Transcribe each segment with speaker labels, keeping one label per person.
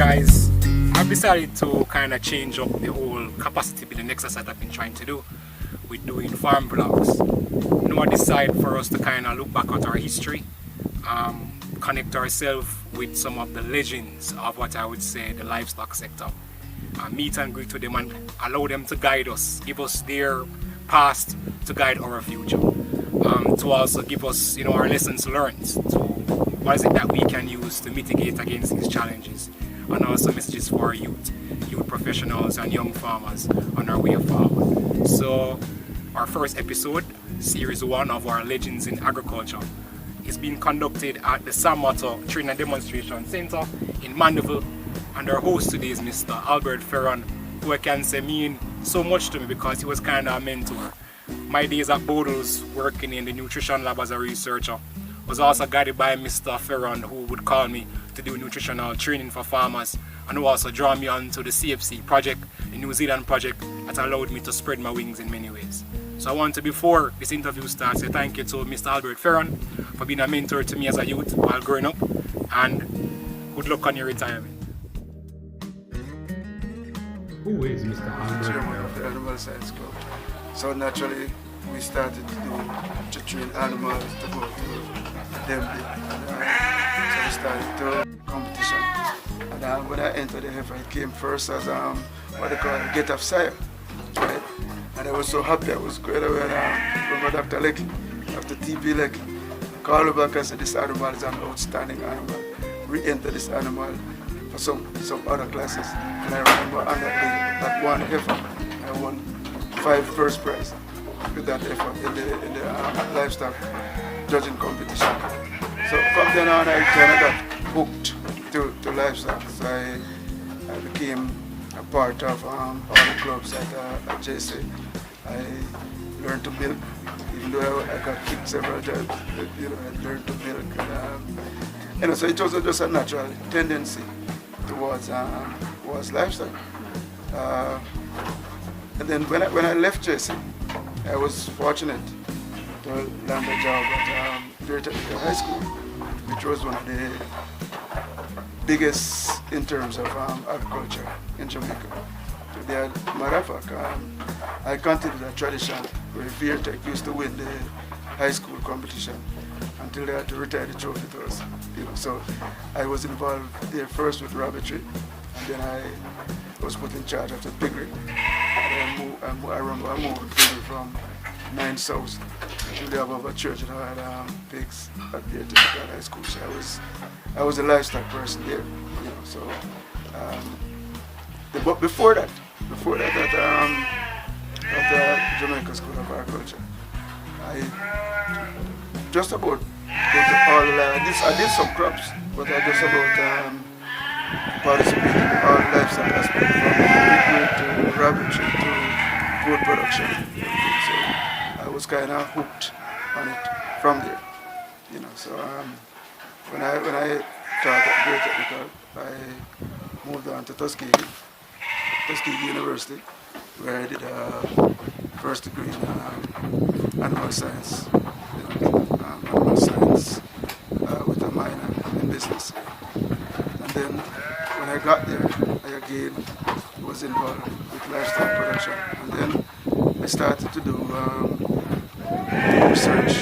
Speaker 1: guys, I've decided to kind of change up the whole capacity building exercise I've been trying to do with doing farm vlogs. I decided for us to kind of look back at our history, connect ourselves with some of the legends of what I would say the livestock sector, meet and greet with them and allow them to guide us, give us their past to guide our future, to also give us our lessons learned, to what is it that we can use to mitigate against these challenges, and also messages for our youth professionals and young farmers on our way forward. So our first episode, series 1 of our Legends in Agriculture, is being conducted at the Sam Matter Training and Demonstration Center in Mandeville, and our host today is Mr. Albert Ferran, who I can say mean so much to me because he was kind of a mentor. My days at Bodles working in the nutrition lab as a researcher was also guided by Mr. Fearon, who would call me to do nutritional training for farmers, and who also draw me on to the CFC project, the New Zealand project, that allowed me to spread my wings in many ways. So I want to, before this interview starts, say thank you to Mr. Albert Ferran for being a mentor to me as a youth while growing up, and good luck on your retirement. Who is Mr. Albert?
Speaker 2: Chairman of the Animal Science Club. So naturally, we started to train animals to go to Dembly. So we started to competition. And when I entered the heifer, I came first as what they call a get-off sire, right? And I was so happy. I was going away and Dr. Lecky, Dr. T.P. Lecky, called me back and said, this animal is an outstanding animal. Re-enter this animal for some other classes. And I remember on that one heifer, I won 5 first prize with that heifer in the livestock judging competition. So from then on, I kind of got hooked to livestock. So I became a part of all the clubs at JC. I learned to milk, even though I got kicked several times. I learned to milk. So it was just a natural tendency towards livestock. And then when I left JC, I was fortunate to land a job at Fearon High School, which was one of the biggest in terms of agriculture in Jamaica. Matter of fact, I continued a tradition where Fearon used to win the high school competition until they had to retire the trophy to us. So I was involved there first with rabbitry, and then I was put in charge of the piggery. And I remember I moved piggery from 9 South to the above a church that had pigs at the Tuskegee High School. So I was a livestock person there. But before that at the Jamaica School of Agriculture, I just about all the I did some crops, but I just about participated in all livestock aspects, from piggery to rabbitry to food production. So I was kind of hooked on it from there. So when I taught at Grade Technical, I moved on to Tuskegee University, where I did a first degree in animal science, with a minor in business. And then when I got there, I again was involved with livestock production. And then I started to do research.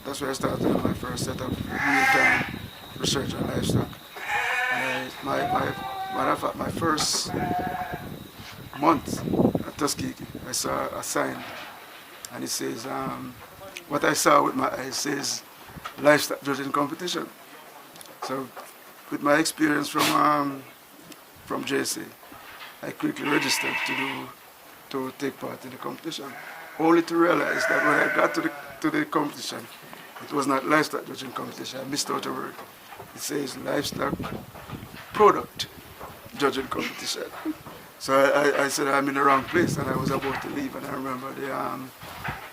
Speaker 2: That's where I started my first set of real-time research on livestock. My first month at Tuskegee, I saw a sign, and it says, what I saw with my eyes says livestock judging competition. So with my experience from JC, I quickly registered to take part in the competition, only to realize that when I got to the competition, it was not livestock judging competition. I missed out a word. It says livestock product judging competition. So I said I'm in the wrong place, and I was about to leave, and I remember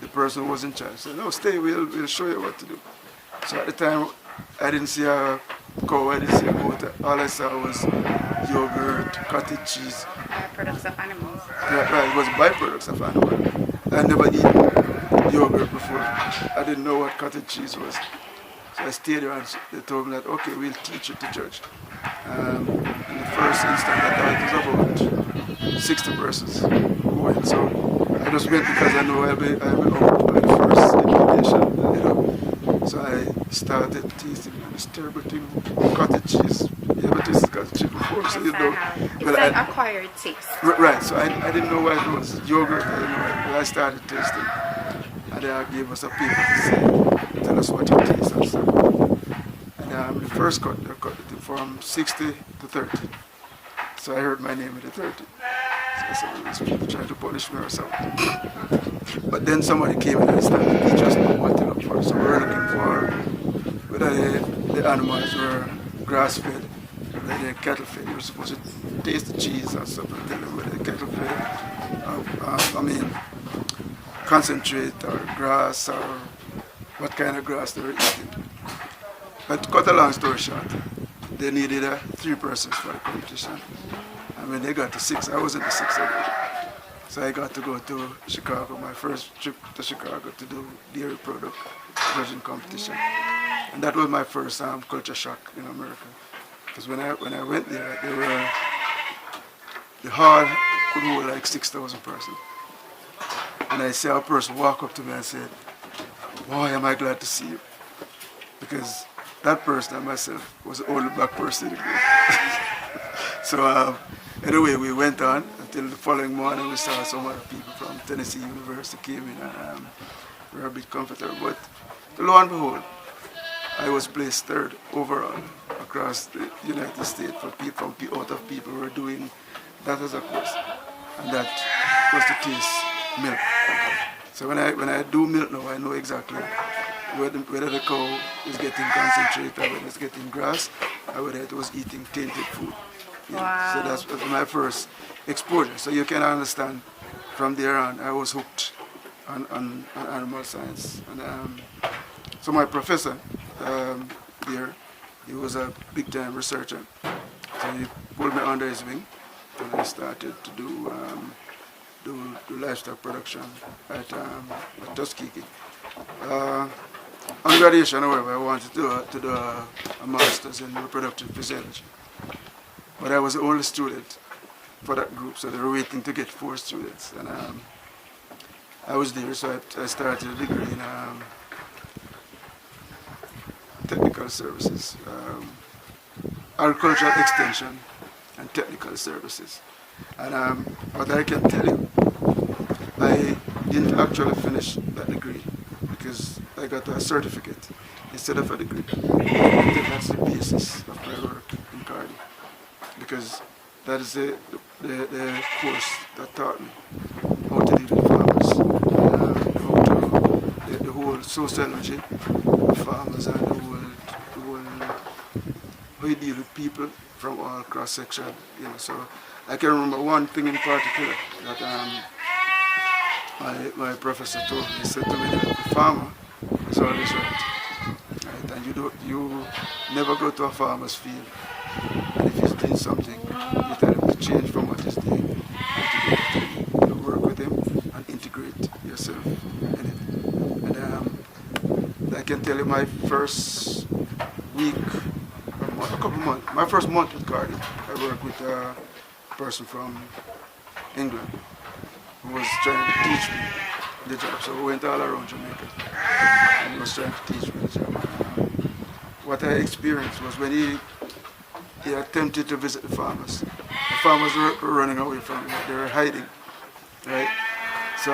Speaker 2: the person who was in charge said, no, stay, we'll show you what to do. So at the time, I didn't see a cow, I didn't see a goat. All I saw was yogurt, cottage cheese.
Speaker 3: Products of animals.
Speaker 2: Right, it was byproducts of animals. I never eaten yogurt before. I didn't know what cottage cheese was. So I stayed there, and they told me that, okay, we'll teach you to judge. And the first instance, I thought it was about 60 persons who went. So I just went because I know I'll be out by the first invitation, you know. So I started tasting this terrible thing, cottage cheese. You ever tasted cottage cheese before? So you know.
Speaker 3: It's like acquired taste.
Speaker 2: Right, so I didn't know why it was yogurt, I didn't know why, but I started tasting. And they gave us a paper to say, tell us what it tastes and stuff. And the first cut, they cut it from 60 to 30. So I heard my name in the 30. So I said, well, these people trying to punish me or something. But then somebody came and started to teach us what to look for. So we were looking for whether the animals were grass-fed, whether they're cattle-fed. You were supposed to taste the cheese or something, tell them whether they're cattle-fed, concentrate or grass or what kind of grass they were eating. But to cut a long story short, they needed 3 persons for the competition. And when they got to 6, I wasn't the 6th already. So I got to go to Chicago, my first trip to Chicago to do dairy product version competition. And that was my first culture shock in America. Because when I went there, the hall could hold like 6,000 persons. And I saw a person walk up to me and said, "Boy, am I glad to see you." Because that person and myself was the only black person in the group. So anyway, we went on until the following morning. We saw some other people from Tennessee University came in and we were a bit comfortable. But lo and behold, I was placed 3rd overall across the United States for people, out of people who were doing that as a course. And that was to taste milk. So when I do milk now, I know exactly whether the cow is getting concentrate or whether it's getting grass or whether it was eating tainted food.
Speaker 3: Wow.
Speaker 2: So that was my first exposure. So you can understand from there on I was hooked on animal science. And so my professor there, he was a big time researcher. So he pulled me under his wing and I started to do livestock production at Tuskegee. On graduation, however, I wanted to do a master's in reproductive physiology. But I was the only student for that group, so they were waiting to get 4 students. And I was there, so I started a degree in technical services, agricultural extension and technical services. And what I can tell you, I didn't actually finish that degree because I got a certificate instead of a degree. I think that's the basis of my work in CARDI because that is the course that taught me how to deal with farmers, the whole sociology of farmers and the whole how you deal with people from all cross section. So I can remember one thing in particular that my professor told me. He said to me that the farmer is always right. And you never go to a farmer's field, and if he's doing something, you tell him to change from what he's doing. You work with him and integrate yourself in it. And I can tell you my first week, my first month with CARDI, I worked with a person from England who was trying to teach me the job. So we went all around Jamaica and he was trying to teach me the job. What I experienced was when he attempted to visit the farmers were running away from him, they were hiding, right? So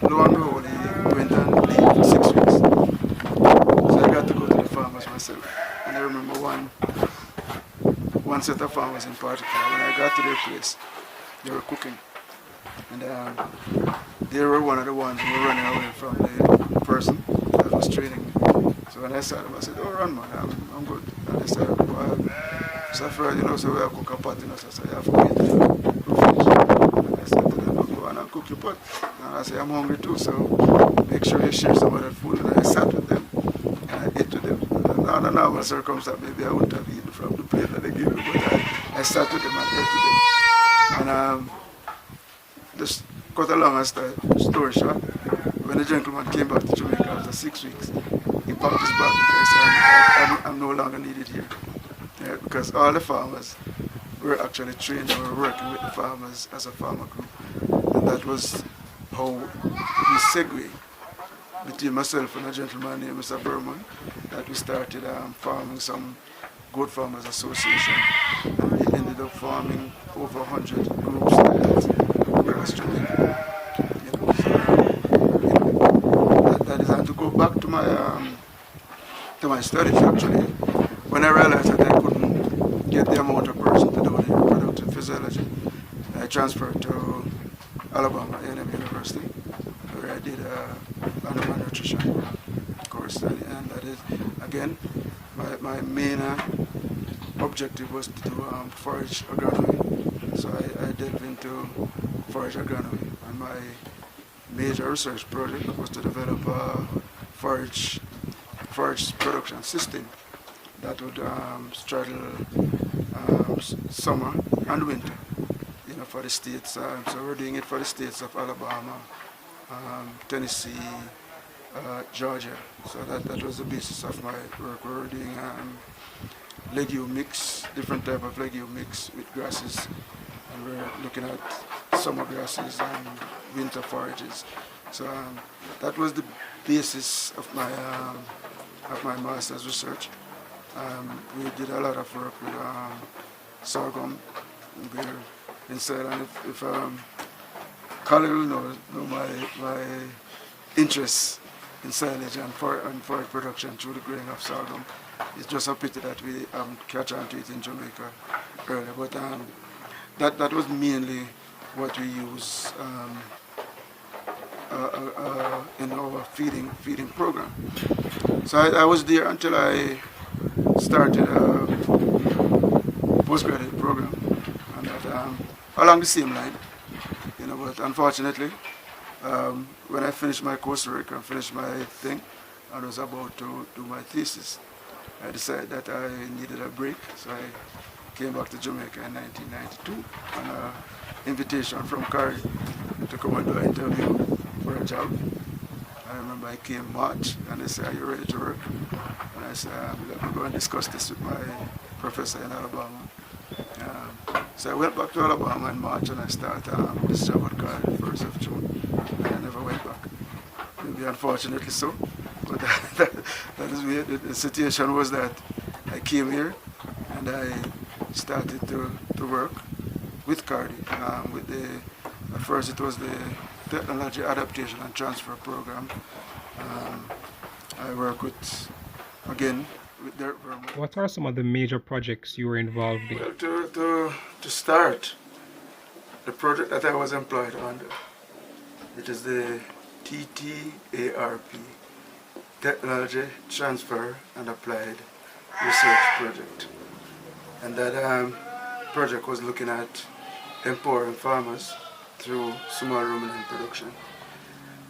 Speaker 2: lo and behold, he went on leave for 6 weeks. So I got to go to the farmers myself. And I remember one set of farmers in particular, when I got to their place, they were cooking. And they were one of the ones who were running away from the person that was training me. So when I saw them, I said, "Oh, run, man, I'm good." And they said, "Well, Fearon, so we have cook a pot, so I said, "You have to wait till you finish." And I said to them, "Go on and cook your pot." And I said, "I'm hungry too, so make sure you share some of that food." And I sat with them, and I ate with them. And under normal circumstances, maybe I wouldn't have eaten from the plate that they gave me, but I sat with them and ate with them. And just cut a long story short, when the gentleman came back to Jamaica after 6 weeks, he packed his bag because I'm no longer needed here. Yeah, because all the farmers we're actually training, we're working with the farmers as a farmer group. And that was how we segue between myself and a gentleman named Mr. Ferran, that we started farming some Goat Farmers Association. And we ended up farming over 100 groups like that across Jamaica. That is, and to go back to my studies actually, when I realized that I couldn't get the amount of person to do the reproductive physiology, I transferred to Alabama A&M University, where I did animal nutrition course, and that is, again, my main objective was to do forage agronomy. So I delved into forage agronomy, and my major research project was to develop a forage production system that would straddle summer and winter, for the states. So we're doing it for the states of Alabama, Tennessee, Georgia. So that was the basis of my work. We were doing legume mix, different type of legume mix with grasses, and we're looking at summer grasses and winter forages. So that was the basis of my master's research. We did a lot of work with sorghum. We're inside, and if Colin will know my interest in silage and forage production through the growing of sorghum. It's just a pity that we catch on to it in Jamaica earlier, but that was mainly what we use in our feeding program. So I was there until I started a postgraduate program, and that along the same line, but unfortunately, when I finished my coursework and finished my thing, and was about to do my thesis, I decided that I needed a break, so I came back to Jamaica in 1992 on an invitation from CARDI to come and do an interview for a job. I remember I came March, and they said, "Are you ready to work?" And I said, "Let me go and discuss this with my professor in Alabama." So I went back to Alabama in March, and I started this job at CARDI 1st of June, and I never went back. Maybe unfortunately so, but that is weird. The situation was that I came here and I started to work with CARDI. At first it was the Technology Adaptation and Transfer Program. I work with, again, with their...
Speaker 1: What are some of the major projects you were involved in?
Speaker 2: Well, to start, the project that I was employed under, it is the TTARP, Technology Transfer and Applied Research Project. And that project was looking at empowering farmers through small ruminant production.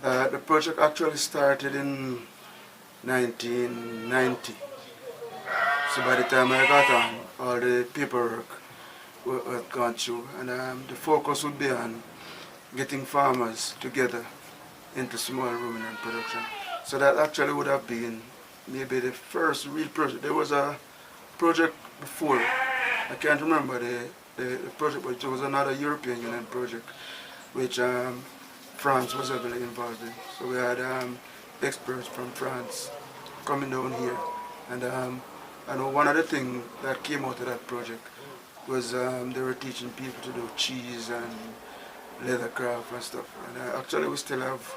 Speaker 2: The project actually started in 1990. So by the time I got on, all the paperwork was gone through, and the focus would be on getting farmers together into small ruminant production. So that actually would have been maybe the first real project. There was a project before, I can't remember the project, but it was another European Union project which France was heavily involved in. So we had experts from France coming down here, and I know one of the things that came out of that project was they were teaching people to do cheese and leathercraft and stuff. And actually we still have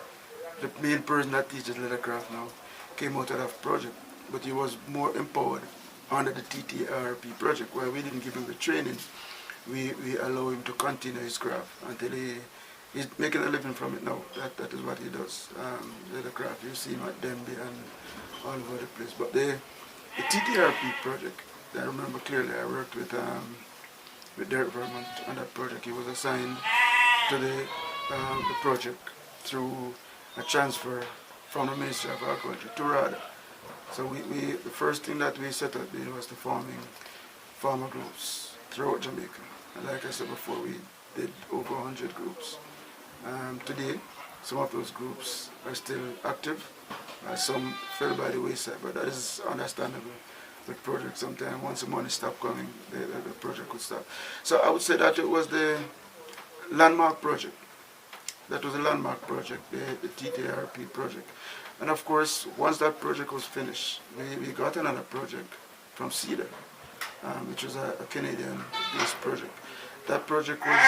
Speaker 2: the main person that teaches leathercraft now came out of that project, but he was more empowered under the TTRP project, where we didn't give him the training. We allow him to continue his craft until he's making a living from it now. That is what he does, leathercraft. You see him at Denby and all over the place. But the TTRP project, I remember clearly, I worked with Albert Ferran on that project. He was assigned to the project through a transfer from the Ministry of Agriculture to C.A.R.D.I. So the first thing that we set up was the forming farmer groups throughout Jamaica. And like I said before, we did over 100 groups. Today, some of those groups are still active. Some fell by the wayside, but that is understandable the project sometime. Once the money stopped coming, the project would stop. So I would say that it was the landmark project. That was a landmark project, the TTRP project. And of course, once that project was finished, we got another project from CIDA, which was a Canadian-based project. That project was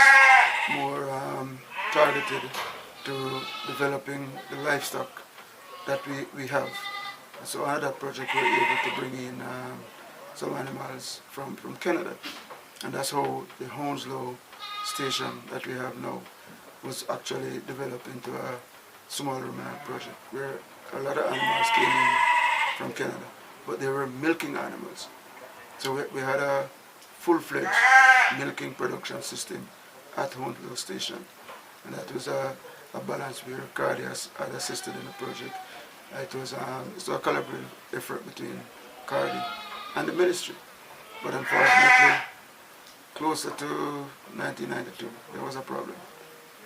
Speaker 2: more targeted to developing the livestock that we have. So on that project we were able to bring in some animals from Canada. And that's how the Hounslow station that we have now was actually developed into a small ruminant project where a lot of animals came in from Canada, but they were milking animals. So we had a full-fledged milking production system at Hounslow station, and that was a balance where CARDI had assisted in the project. It was a collaborative effort between CARDI and the ministry, but unfortunately, closer to 1992, there was a problem.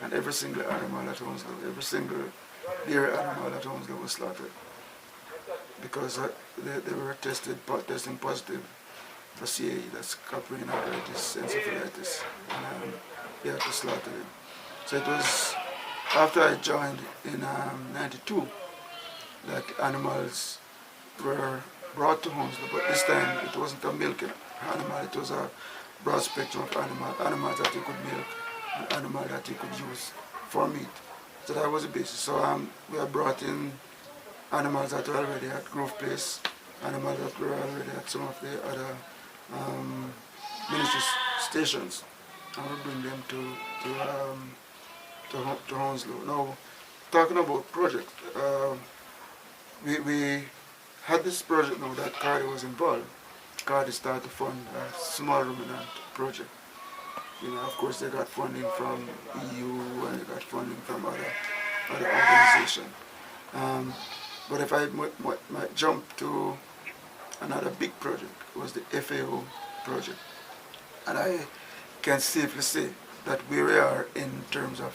Speaker 2: And every single animal at Hounslow, every single dairy animal at Hounslow was slaughtered because they were testing positive for C.A.R.D.I, that's caprine-arthritis, encephalitis, and they had to slaughter them. So it was after I joined in '92 that animals were brought to Hounslow, but this time it wasn't a milking animal, it was a broad spectrum of animals that you could milk, and animals that you could use for meat. So that was the basis. So we have brought in animals that were already at Grove Place, animals that were already at some of the other ministry stations, and we bring them to Hounslow. Now, talking about project, we had this project now that CARDI was involved. CARDI started to fund a small ruminant project. You know, of course, they got funding from EU and they got funding from other organizations. But if I might jump to another big project, it was the FAO project. And I can safely say that where we are in terms of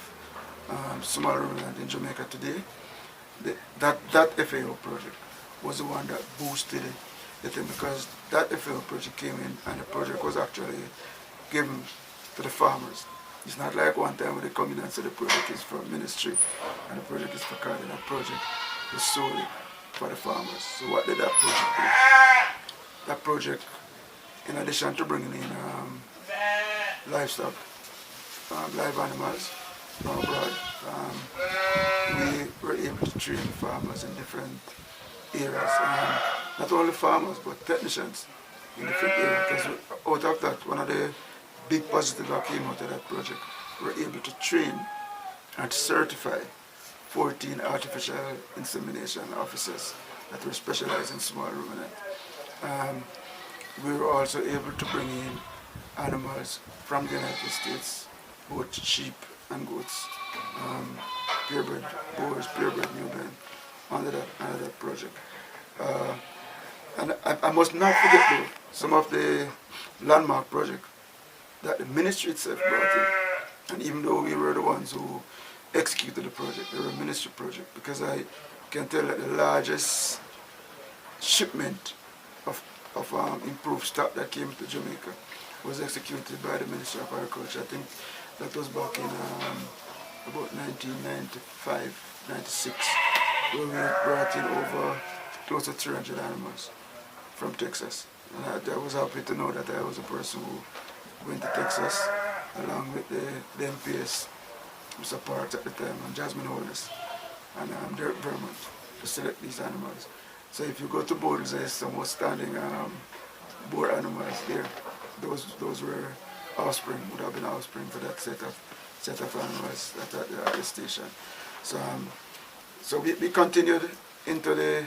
Speaker 2: small ruminant in Jamaica today, that FAO project was the one that boosted the thing, because that FAO project came in and the project was actually given to the farmers. It's not like one time when they come in and say the project is for ministry and the project is for CARDI. That project was solely for the farmers. So what did that project do? That project, in addition to bringing in livestock, live animals from abroad, we were able to train farmers in different areas. Not only farmers, but technicians in different areas. Because out of that, one of the big positives that came out of that project, we were able to train and certify 14 artificial insemination officers that were specialized in small ruminant. We were also able to bring in animals from the United States, both sheep and goats, purebred boars, purebred newborn, under that project. And I must not forget though, some of the landmark projects that the ministry itself brought in. And even though we were the ones who executed the project, they were a ministry project, because I can tell that the largest shipment of improved stock that came to Jamaica was executed by the Ministry of Agriculture. I think that was back in about 1995, 96, where we brought in over close to 300 animals from Texas. And I was happy to know that I was a person who went to Texas along with the MPS, Mr. Parks at the time, and Jasmine Holness, and Derek Vermont to select these animals. So if you go to Borders, there's some outstanding boar animals there. Those were offspring, would have been offspring for that set of animals at the station. So we continued into the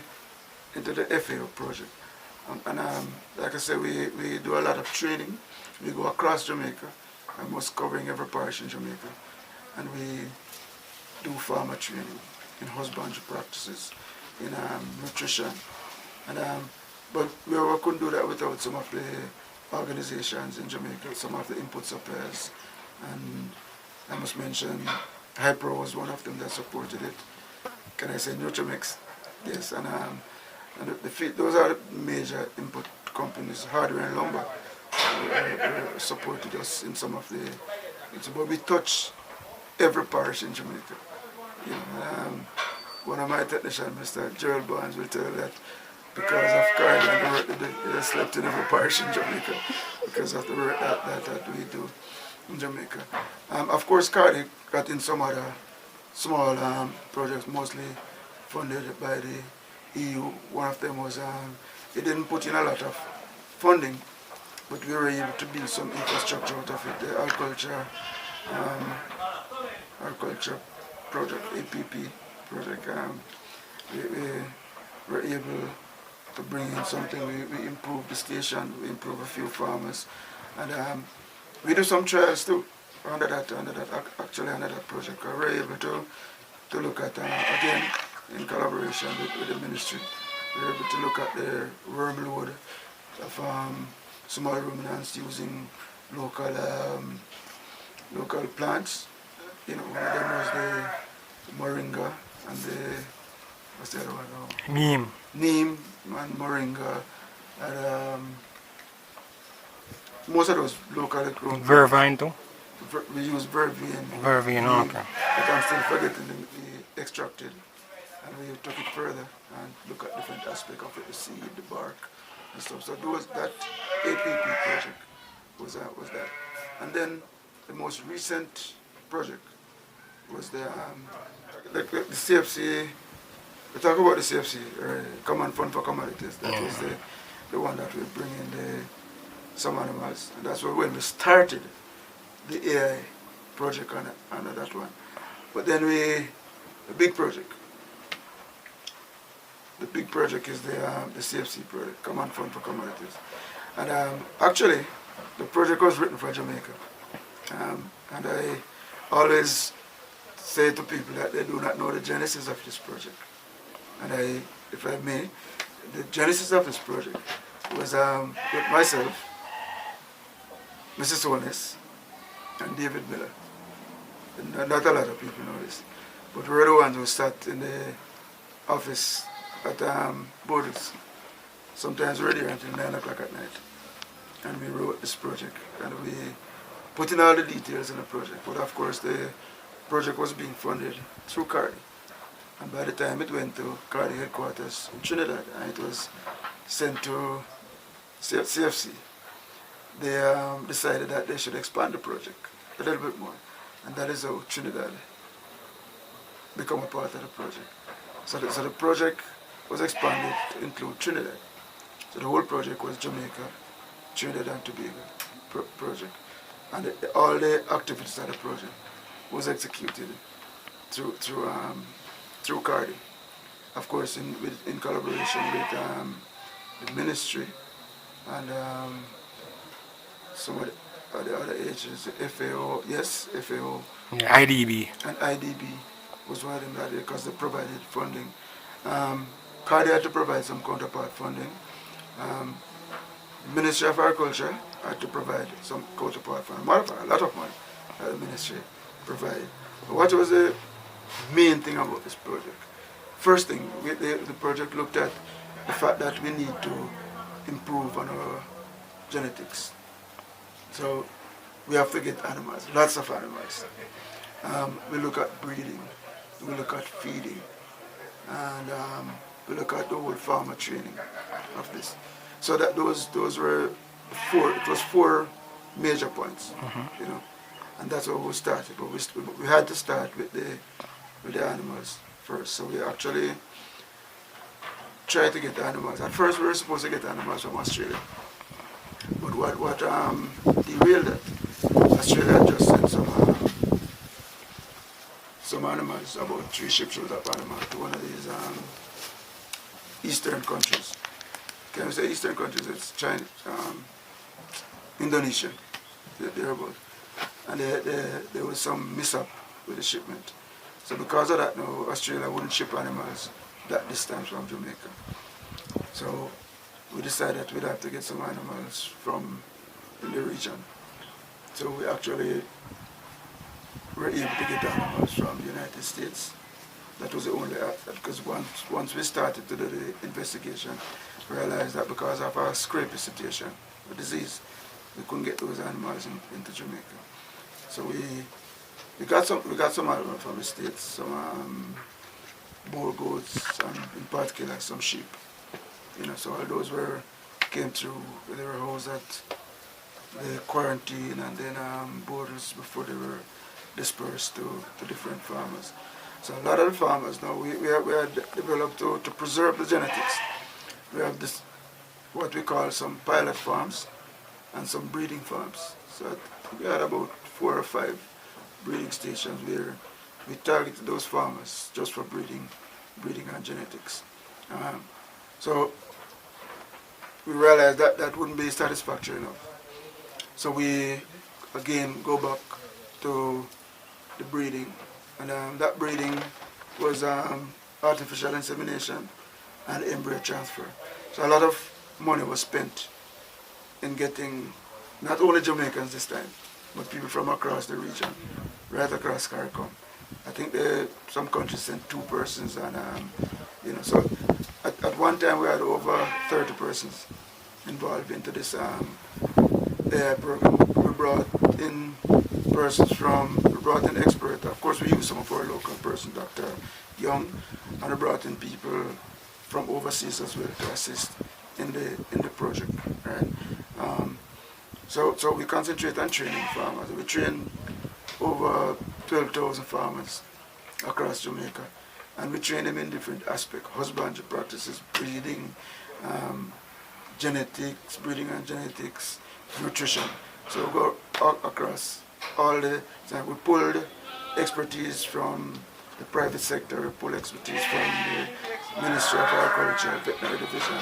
Speaker 2: FAO project. And like I said, we do a lot of training. We go across Jamaica, almost covering every parish in Jamaica. And we do farmer training in husbandry practices, in nutrition. But we couldn't do that without some of the organizations in Jamaica, some of the input suppliers. And I must mention, Hypro was one of them that supported it. Can I say Nutrimix? Yes, and those are the major input companies, hardware and lumber, supported us in some of the. But we touch every parish in Jamaica. You know, one of my technicians, Mr. Gerald Barnes, will tell you that because of CARDI and the work they do, they slept in every parish in Jamaica because of the work that we do in Jamaica. Of course, CARDI got in some other small projects, mostly funded by the EU. One of them was, it didn't put in a lot of funding, but we were able to build some infrastructure out of it. The agriculture project, APP project, we were able to bring in something. We improved the station, we improved a few farmers, and we do some trials too under that project. We were able to look at, again, in collaboration with the ministry, we were able to look at the worm load of small ruminants using local plants. You know, one of them was the moringa and the, what's the other one now? Neem and moringa. And most of those locally grown.
Speaker 1: Vervine too?
Speaker 2: We use vervain.
Speaker 1: Vervain, okay.
Speaker 2: But I'm still forgetting the extracted. And we took it further and look at different aspects of it, the seed, the bark, and stuff. So that APP project was that. And then the most recent project was the CFC. We talk about the CFC, Common Fund for Commodities. That was the one that we bring in some animals, and that's when we started the AI project on that one. But then the big project. The big project is the CFC project, Common Fund for Commodities. And actually, the project was written for Jamaica. And I always say to people that they do not know the genesis of this project. And if I may, the genesis of this project was with myself, Mrs. Sones, and David Miller. And not a lot of people know this, but we were the ones who sat in the office at Borders. Sometimes we were there until 9 o'clock at night. And we wrote this project. And we put in all the details in the project. But of course, the project was being funded through CARDI. And by the time it went to CARDI headquarters in Trinidad, and it was sent to CFC, they decided that they should expand the project a little bit more. And that is how Trinidad became a part of the project. So the project was expanded to include Trinidad. So the whole project was Jamaica, Trinidad and Tobago project. And all the activities of the project was executed through CARDI. Of course, in collaboration with the ministry and some of the other agencies, FAO, FAO.
Speaker 1: Yeah, IDB.
Speaker 2: And IDB was one of them that because they provided funding. CARDI had to provide some counterpart funding. Ministry of Agriculture had to provide some counterpart funding. A lot of money that the ministry provided. But what was the main thing about this project? First thing, the project looked at the fact that we need to improve on our genetics. So we have to get animals, lots of animals. We look at breeding, we look at feeding, and we look at the whole farmer training of this. So that those were four major points, you know, and that's how we started. But we had to start with the animals first. So we actually tried to get the animals. At first we were supposed to get animals from Australia. But what derailed it, Australia just sent some animals, about 3 shiploads of animals to one of these eastern countries. Can we say eastern countries? It's China, Indonesia, thereabout. And there was some mishap with the shipment. So because of that now, Australia wouldn't ship animals that distance from Jamaica. So we decided we'd have to get some animals from in the region. So we actually were able to get animals from the United States. That was the only, because once we started to do the investigation, realized that because of our scrapie situation, the disease, we couldn't get those animals into Jamaica. So we got some animals from the States, some bull goats, and in particular some sheep. You know, so all those came through. They were housed at the quarantine and then borders before they were dispersed to different farmers. So a lot of the farmers now we have developed to preserve the genetics. We have this what we call some pilot farms and some breeding farms. So we had about 4 or 5 breeding stations where we targeted those farmers just for breeding and genetics. So we realized that that wouldn't be satisfactory enough. So we again go back to the breeding, and that breeding was artificial insemination and embryo transfer. So a lot of money was spent in getting not only Jamaicans this time, but people from across the region, right across CARICOM. I think some countries sent 2 persons, and you know, so at one time we had over 30 persons involved into this program. We brought in persons we brought in experts. Of course, we used some of our local persons, Dr. Young, and we brought in people from overseas as well to assist in the project. Right? So we concentrate on training farmers. We train over 12,000 farmers across Jamaica, and we train them in different aspects: husbandry practices, breeding, genetics, breeding and genetics, nutrition. So we go across all we pulled expertise from the private sector, we pull expertise from the Ministry of Agriculture, Veterinary Division,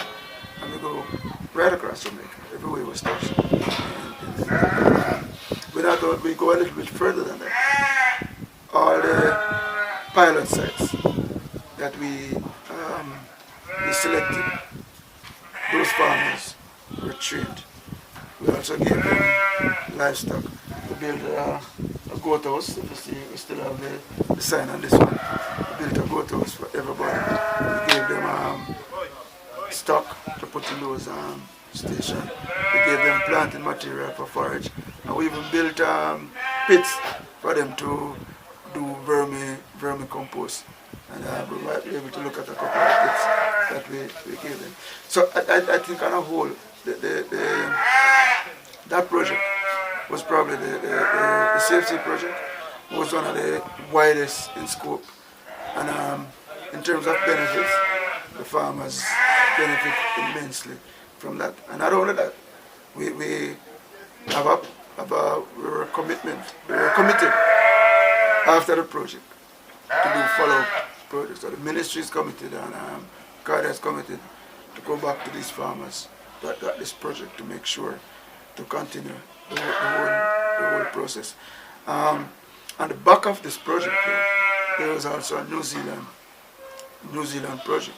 Speaker 2: and we go right across Jamaica, everywhere was touched. We go a little bit further than that. All the pilot sites that we selected, those farmers were trained. We also gave them livestock. We built a goat house. If you see, we still have the sign on this one. We built a goat house for everybody. We gave them stock to put in those stations. We gave them planting material for forage. And we even built pits for them to do vermicompost. And we might be able to look at a couple of pits that we gave them. So I think on a whole, that project was probably the safety project was one of the widest in scope. And in terms of benefits, the farmers benefit immensely from that. And not only that, we were committed after the project to do follow-up projects. So the ministry is committed, and CARDI is committed to go back to these farmers that got this project to make sure to continue the whole process. On the back of this project, there was also a New Zealand project.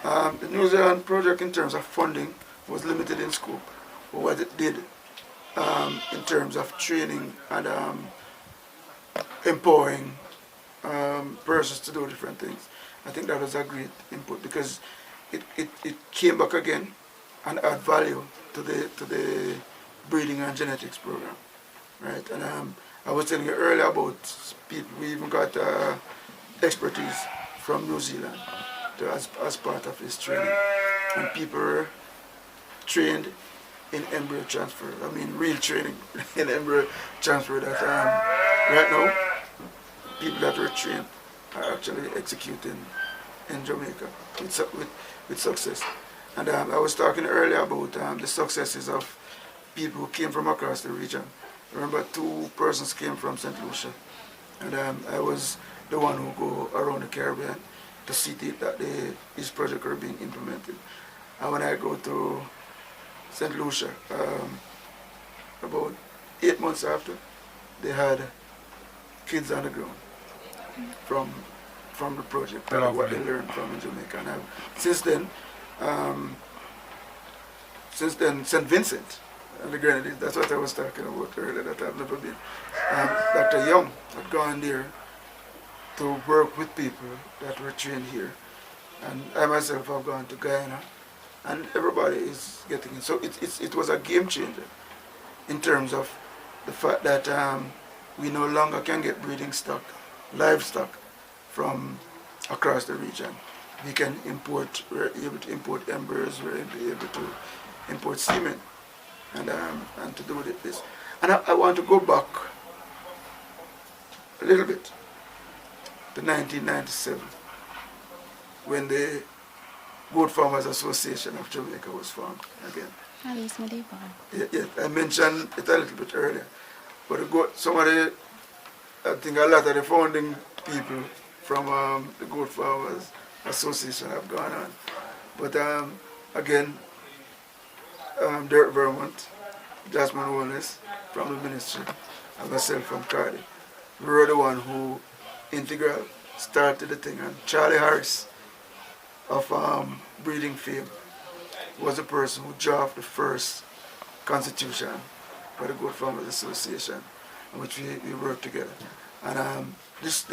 Speaker 2: The New Zealand project, in terms of funding, was limited in scope. But what it did in terms of training and empowering persons to do different things, I think that was a great input, because it came back again and add value to the breeding and genetics program, right? And I was telling you earlier about people. We even got expertise from New Zealand as part of this training, and people were trained in embryo transfer. I mean, real training in embryo transfer. That right now, people that were trained are actually executing in Jamaica with success. And I was talking earlier about the successes of people who came from across the region. Remember, 2 persons came from St. Lucia, and I was the one who go around the Caribbean to see that these projects are being implemented. And when I go to St. Lucia, about 8 months after, they had kids on the ground from the project, what they learned from in Jamaica. And since then, St. Vincent and the Grenadines, that's what I was talking about earlier, that I've never been. Dr. Young had gone there to work with people that were trained here. And I myself have gone to Guyana and everybody is getting it. So it was a game changer in terms of the fact that we no longer can get breeding stock, livestock, from across the region. We can import, we're able to import embryos, we're able to import semen, and to do this. And I want to go back a little bit to 1997, when the Goat Farmers Association of Jamaica was formed again. Yeah, I mentioned it a little bit earlier, but I think a lot of the founding people from the Goat Farmers Association have gone on. But again, Dirk Vermont, Jasmine Wallace from the ministry, and myself from CARDIT, we were the one who integral started the thing, and Charlie Harris of breeding fame was the person who drafted the first constitution for the Goat Farmers Association, in which we worked together. And this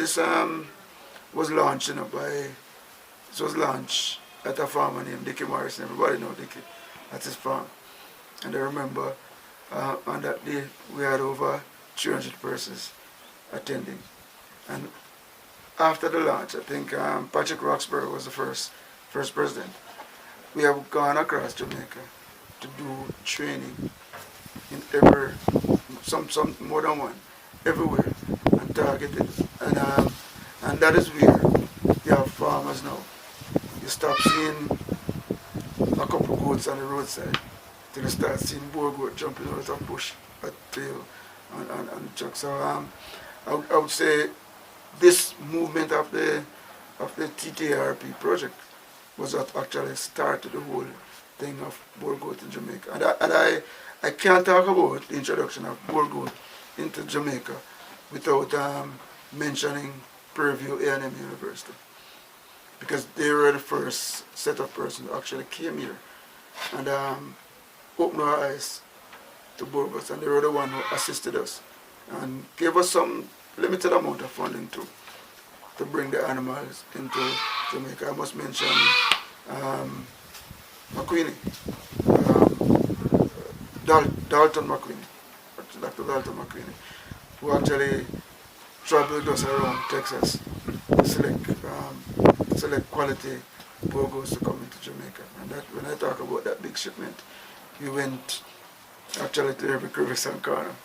Speaker 2: was launched, it was launched at a farmer named Dickie Morrison. Everybody know Dickie, that's his farm. And I remember on that day we had over 300 persons attending. And after the launch, I think Patrick Roxburgh was the first president. We have gone across Jamaica to do training in some more than one, everywhere, and targeted. And that is where you have farmers now. You stop seeing a couple of goats on the roadside till you start seeing boar goat jumping out of bush at tail and truck. So I would say this movement of the TTRP project was what actually started the whole thing of boar goat in Jamaica. And I can't talk about the introduction of boar goat into Jamaica without mentioning Prairie View A&M University, because they were the first set of persons who actually came here and opened our eyes to boar goats, and they were the one who assisted us and gave us some limited amount of funding to bring the animals into Jamaica. I must mention McQueenie, Dalton McQueenie, Dr. Dalton McQueenie, who actually traveled us around Texas to select quality boar goats to come into Jamaica. And that, when I talk about that big shipment, we went actually to every crevice and corner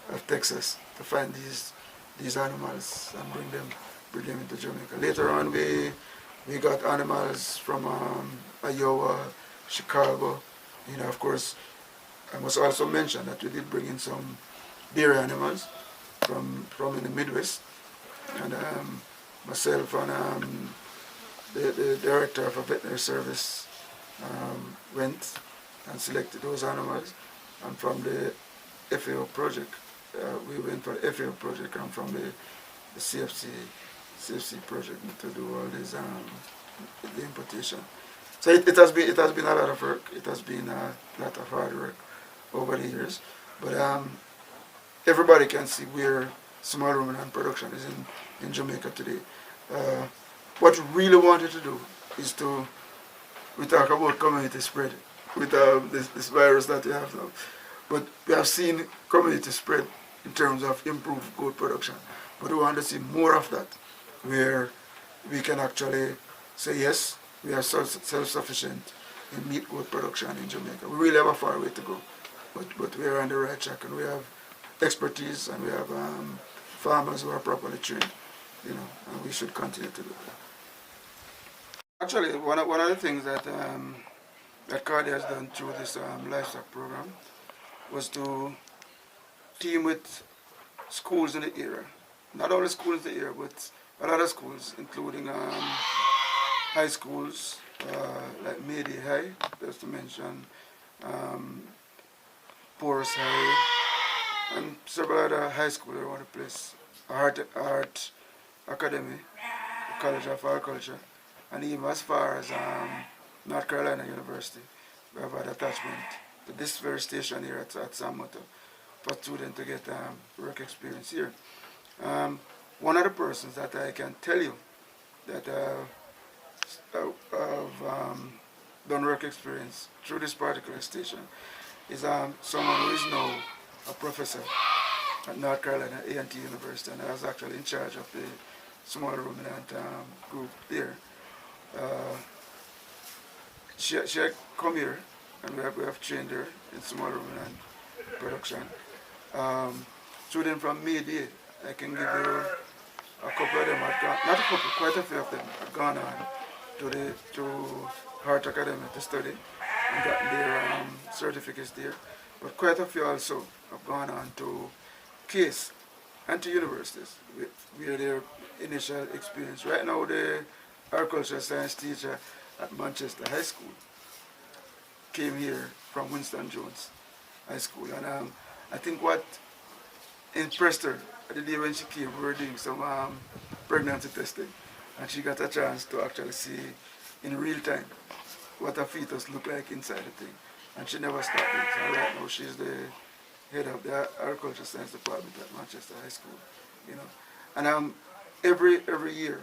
Speaker 2: of Texas to find these animals and bring them into Jamaica. Later on, we got animals from Iowa, Chicago. Of course, I must also mention that we did bring in some dairy animals from in the Midwest, and myself and the director of a veterinary service went and selected those animals, and from the FAO project, we went for the FAO project, and from the CFC project to do all this the importation. So it has been a lot of work. It has been a lot of hard work over the years, but everybody can see where small ruminant production is in Jamaica today. What we really wanted to do is we talk about community spread with this virus that we have now, but we have seen community spread in terms of improved goat production. But we want to see more of that, where we can actually say, yes, we are self-sufficient in meat goat production in Jamaica. We really have a far way to go, but we are on the right track, and we have expertise, and we have farmers who are properly trained, and we should continue to do that. Actually, one of the things that CARDI has done through this livestock program was to team with schools in the area. Not only schools in the area, but a lot of schools, including high schools like Mayday High, just to mention, Porus High, and several other high schools around the place. Art Academy, College of Agriculture, and even as far as North Carolina University. We have had attachment to this very station here at San Moto for students to get work experience here. One of the persons that I can tell you that have done work experience through this particular station is someone who is now a professor at North Carolina A&T University, and I was actually in charge of the small ruminant group there. She had come here, and we have trained her in small ruminant production. Students from May-Day, I can give you a couple of them had gone, not a couple, quite a few of them had gone on to CARDIT Academy to study and gotten their certificates there. But quite a few also have gone on to CASE and to universities with their initial experience. Right now, the agricultural science teacher at Manchester High School came here from Winston Jones High School, and I think what impressed her the day when she came, we were doing some pregnancy testing, and she got a chance to actually see in real time what a fetus looked like inside the thing, and she never stopped it. So right now she's the head of the agricultural science department at Manchester High School, you know. And every year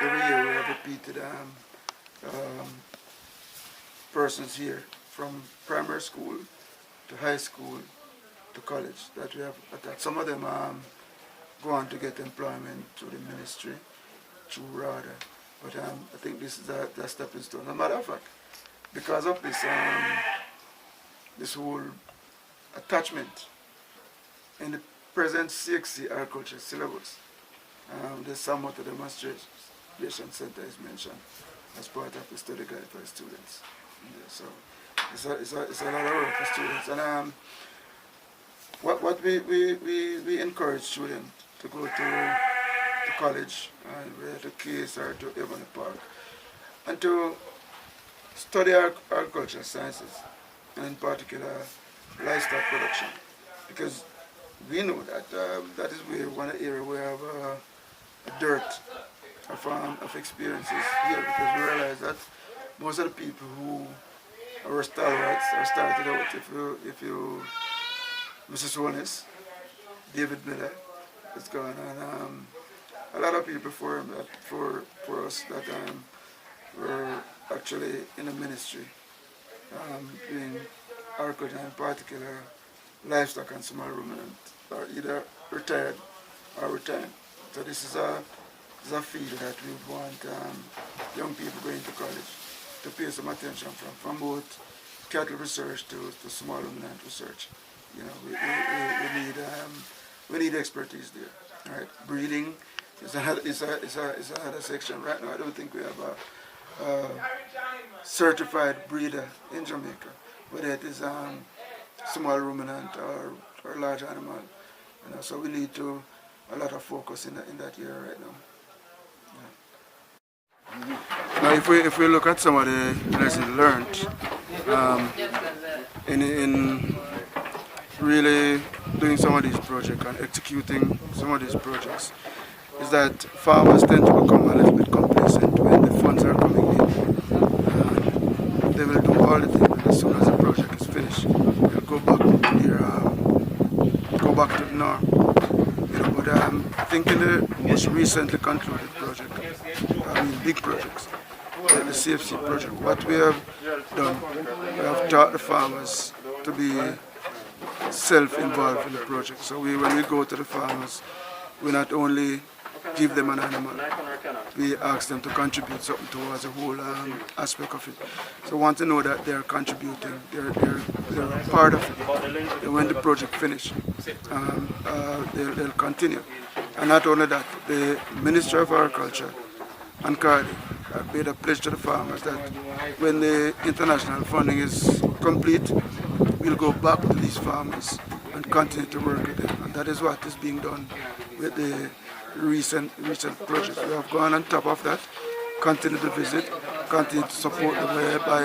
Speaker 2: we have repeated persons here from primary school to high school to college that we have attacked. Some of them go on to get employment through the ministry, through C.A.R.D.I. But I think this is a stepping stone. As a matter of fact, because of this this whole attachment in the present CXC agriculture syllabus, there's somewhat a demonstration center is mentioned as part of the study guide for students. Yeah, so it's a lot of work for students. And what we encourage students to go to college, to CASE or to Ebony Park, and to study agricultural sciences, and in particular livestock production, because we know that that is where one area we have a dearth of experiences here, because we realize that most of the people who are stalwarts are started out, if you Mrs. Holness, David Miller is gone, and a lot of people before him, for us that were actually in the ministry, doing agriculture, in particular livestock and small ruminant, are either retired or retired. So this is a field that we want young people going to college to pay some attention from both cattle research to small ruminant research. You know, we need expertise there. Right? Breeding is another section. Right now, I don't think we have a certified breeder in Jamaica, whether it is small ruminant or large animal. You know, so we need a lot of focus in that area right now. Yeah. Now, if we look at some of the lessons learned in really doing some of these projects and executing some of these projects, is that farmers tend to become a little bit complacent when the funds are coming in. They will do all the things, and as soon as the project is finished, they'll go back to the norm. You know, but I think in the most recently concluded project, big projects, the CFC project, what we have done, we have taught the farmers to be self-involved in the project. So when we go to the farmers, we not only give them an animal, we ask them to contribute something towards the whole aspect of it. So want to know that they're contributing, they're a part of it. And when the project finishes, they'll continue. And not only that, the Ministry of Agriculture and C.A.R.D.I have made a pledge to the farmers that when the international funding is complete, we'll go back to these farmers and continue to work with them. And that is what is being done with the recent projects. We have gone on top of that, continue to visit, continue to support them by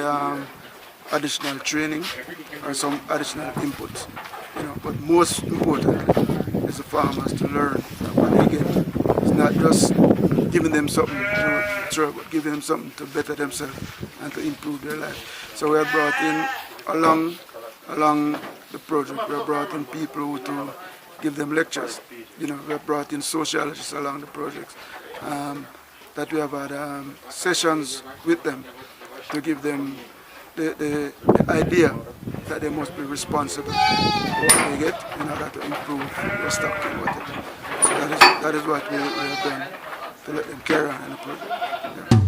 Speaker 2: additional training or some additional inputs. You know, but most importantly is the farmers to learn what they get. It's not just giving them something to throw, but giving them something to better themselves and to improve their life. So we have brought in along the project, we have brought in people to give them lectures. You know, we have brought in sociologists along the projects, that we have had sessions with them to give them the idea that they must be responsible for what they get in order to improve their stock and whatever. So that is what we have done to let them carry on in the program. Yeah.